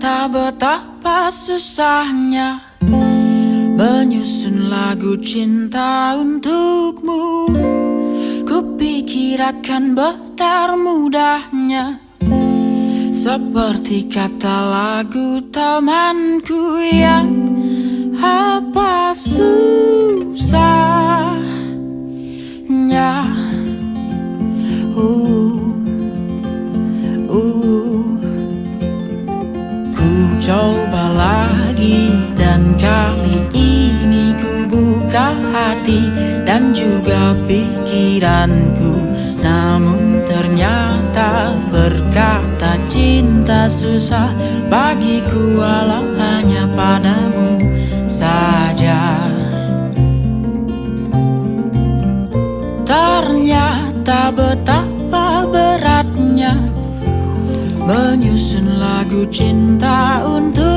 Ternyata betapa susahnya menyusun lagu cinta untukmu. Kupikir akan benar mudahnya, seperti kata lagu temanku yang apa susahnya. Ku coba lagi dan kali ini ku buka hati dan juga pikiranku. Namun ternyata berkata cinta susah bagiku, walau hanya padamu saja. Ternyata betapa beratnya menyusun lagu cinta untuk